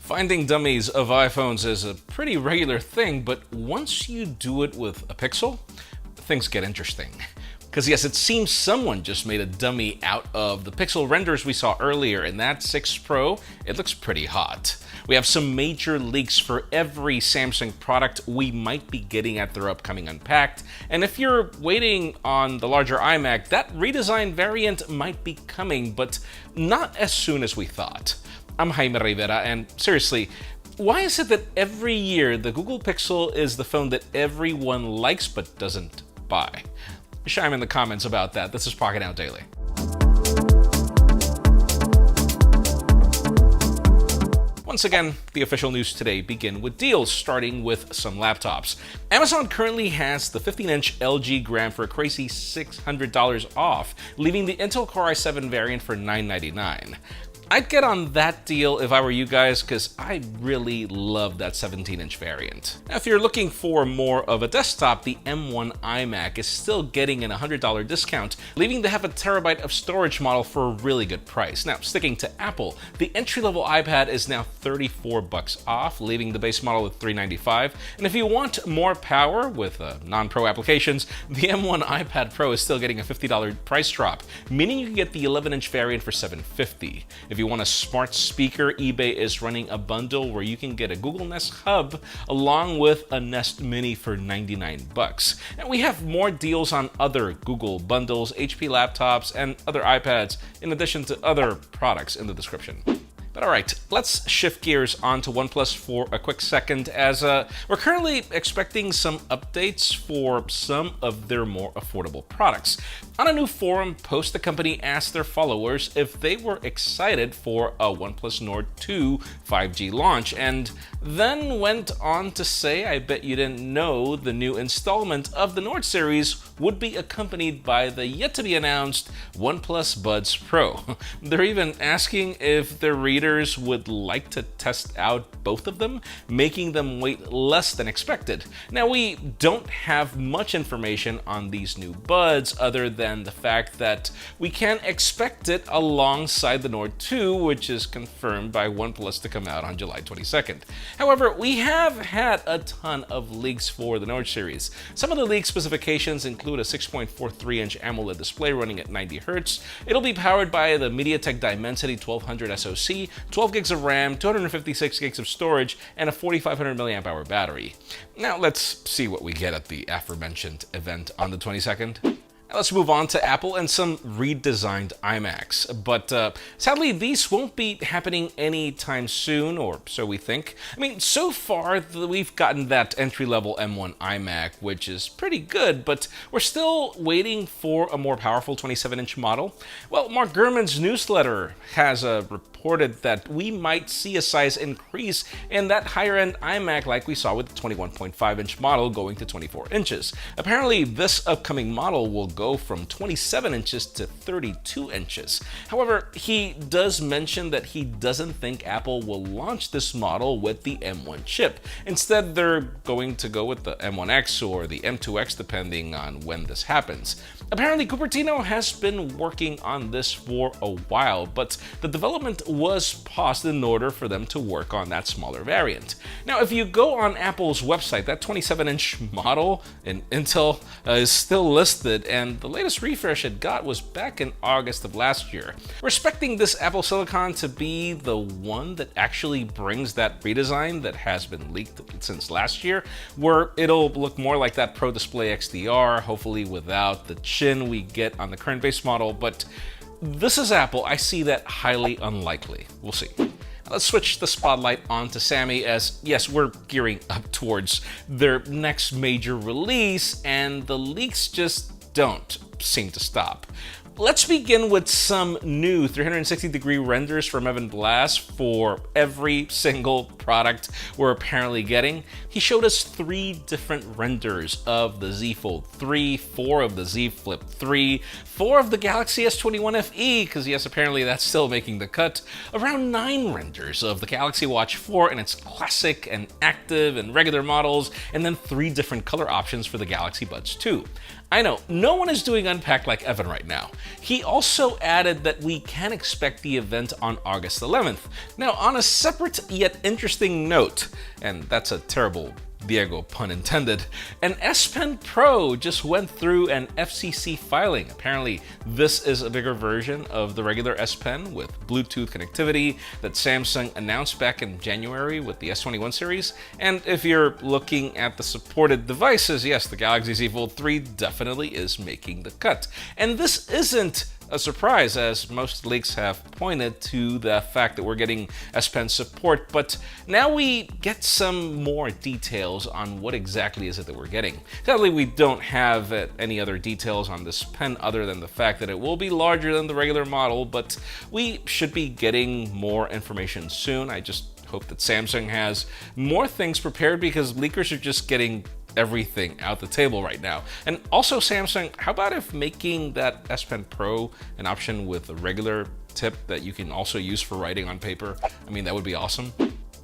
Finding dummies of iPhones is a pretty regular thing, but once you do it with a Pixel, things get interesting. Because yes, it seems someone just made a dummy out of the Pixel renders we saw earlier, and that 6 Pro, it looks pretty hot. We have some major leaks for every Samsung product we might be getting at their upcoming Unpacked, and if you're waiting on the larger iMac, that redesigned variant might be coming, but not as soon as we thought. I'm Jaime Rivera, and seriously, why is it that every year the Google Pixel is the phone that everyone likes but doesn't buy? Chime in the comments about that. This is Pocket Out Daily. Once again, the official news today begin with deals, starting with some laptops. Amazon currently has the 15-inch LG Gram for a crazy $600 off, leaving the Intel Core i7 variant for $999. I'd get on that deal if I were you guys, because I really love that 17-inch variant. Now, if you're looking for more of a desktop, the M1 iMac is still getting an $100 discount, leaving the half a terabyte of storage model for a really good price. Now, sticking to Apple, the entry-level iPad is now $34 off, leaving the base model at $395. And if you want more power with non-pro applications, the M1 iPad Pro is still getting a $50 price drop, meaning you can get the 11-inch variant for $750. If you want a smart speaker, eBay is running a bundle where you can get a Google Nest Hub along with a Nest Mini for $99. And we have more deals on other Google bundles, HP laptops, and other iPads, in addition to other products in the description. But alright, let's shift gears onto OnePlus for a quick second, as we're currently expecting some updates for some of their more affordable products. On a new forum post, the company asked their followers if they were excited for a OnePlus Nord 2 5G launch, and then went on to say, I bet you didn't know the new installment of the Nord series would be accompanied by the yet-to-be-announced OnePlus Buds Pro. They're even asking if their readers would like to test out both of them, making them wait less than expected. Now, we don't have much information on these new buds other than the fact that we can expect it alongside the Nord 2, which is confirmed by OnePlus to come out on July 22nd. However, we have had a ton of leaks for the Nord series. Some of the leak specifications include a 6.43-inch AMOLED display running at 90 Hz. It'll be powered by the MediaTek Dimensity 1200 SoC, 12 gigs of RAM, 256 gigs of storage, and a 4500 mAh battery. Now let's see what we get at the aforementioned event on the 22nd. Let's move on to Apple and some redesigned iMacs, but sadly these won't be happening anytime soon, or so we think. I mean, so far we've gotten that entry-level M1 iMac, which is pretty good, but we're still waiting for a more powerful 27-inch model. Well, Mark Gurman's newsletter has reported that we might see a size increase in that higher-end iMac like we saw with the 21.5-inch model going to 24 inches. Apparently, this upcoming model will go from 27 inches to 32 inches. However, he does mention that he doesn't think Apple will launch this model with the M1 chip. Instead, they're going to go with the M1X or the M2X depending on when this happens. Apparently, Cupertino has been working on this for a while, but the development was paused in order for them to work on that smaller variant. Now, if you go on Apple's website, that 27-inch model in Intel is still listed, and the latest refresh it got was back in August of last year. We're expecting this Apple Silicon to be the one that actually brings that redesign that has been leaked since last year, where it'll look more like that Pro Display XDR, hopefully without the chin we get on the current base model, but this is Apple. I see that highly unlikely. We'll see. Let's switch the spotlight on to Sammy, as yes, we're gearing up towards their next major release, and the leaks just don't seem to stop. Let's begin with some new 360-degree renders from Evan Blass for every single product we're apparently getting. He showed us 3 different renders of the Z Fold 3, 4 of the Z Flip 3, 4 of the Galaxy S21 FE, because yes, apparently that's still making the cut, around 9 renders of the Galaxy Watch 4 in its classic and active and regular models, and then 3 different color options for the Galaxy Buds 2. I know, no one is doing Unpacked like Evan right now. He also added that we can expect the event on August 11th. Now, on a separate yet interesting note, and that's a terrible Diego pun intended, an S Pen Pro just went through an FCC filing. Apparently, this is a bigger version of the regular S Pen with Bluetooth connectivity that Samsung announced back in January with the S21 series. And if you're looking at the supported devices, yes, the Galaxy Z Fold 3 definitely is making the cut. And this isn't a surprise, as most leaks have pointed to the fact that we're getting S Pen support, but now we get some more details on what exactly is it that we're getting. Sadly, we don't have any other details on this pen other than the fact that it will be larger than the regular model, but we should be getting more information soon. I just hope that Samsung has more things prepared, because leakers are just getting everything out the table right now. And also, Samsung, how about if making that S Pen Pro an option with a regular tip that you can also use for writing on paper? I mean, that would be awesome.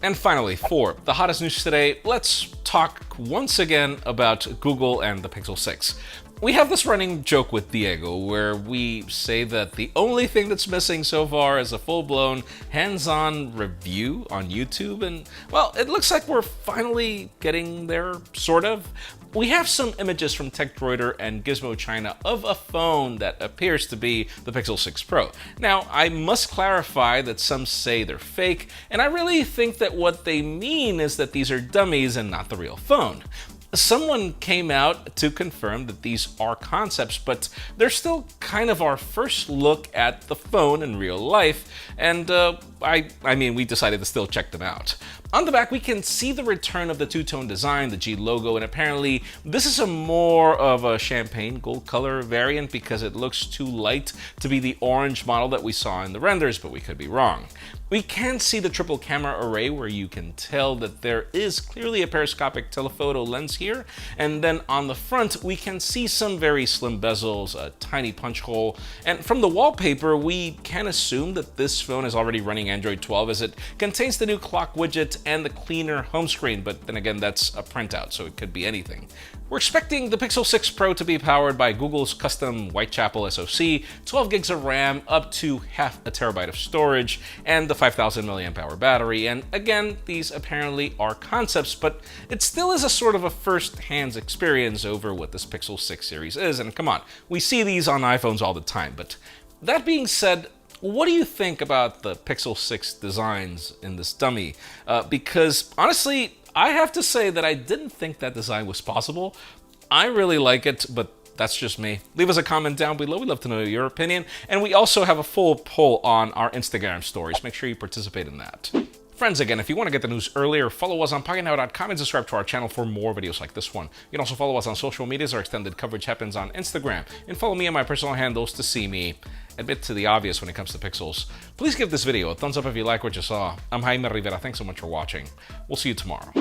And finally, for the hottest news today, let's talk once again about Google and the Pixel 6. We have this running joke with Diego where we say that the only thing that's missing so far is a full-blown hands-on review on YouTube, and well, it looks like we're finally getting there, sort of. We have some images from TechDroider and Gizmo China of a phone that appears to be the Pixel 6 Pro. Now, I must clarify that some say they're fake, and I really think that what they mean is that these are dummies and not the real phone. Someone came out to confirm that these are concepts, but they're still kind of our first look at the phone in real life, and I mean, we decided to still check them out. On the back, we can see the return of the two-tone design, the G logo, and apparently this is a more of a champagne gold color variant because it looks too light to be the orange model that we saw in the renders, but we could be wrong. We can see the triple camera array where you can tell that there is clearly a periscopic telephoto lens here, and then on the front we can see some very slim bezels, a tiny punch hole, and from the wallpaper we can assume that this phone is already running Android 12 as it contains the new clock widget and the cleaner home screen, but then again that's a printout, so it could be anything. We're expecting the Pixel 6 Pro to be powered by Google's custom Whitechapel SoC, 12 gigs of RAM, up to half a terabyte of storage, and the 5,000 mAh battery. And again, these apparently are concepts, but it still is a sort of a first-hand experience over what this Pixel 6 series is. And come on, we see these on iPhones all the time. But that being said, what do you think about the Pixel 6 designs in this dummy? Because honestly, I have to say that I didn't think that design was possible. I really like it, but that's just me. Leave us a comment down below. We'd love to know your opinion. And we also have a full poll on our Instagram stories. Make sure you participate in that. Friends, again, if you want to get the news earlier, follow us on PocketNow.com and subscribe to our channel for more videos like this one. You can also follow us on social medias. Our extended coverage happens on Instagram. And follow me on my personal handles to see me admit to the obvious when it comes to pixels. Please give this video a thumbs up if you like what you saw. I'm Jaime Rivera. Thanks so much for watching. We'll see you tomorrow.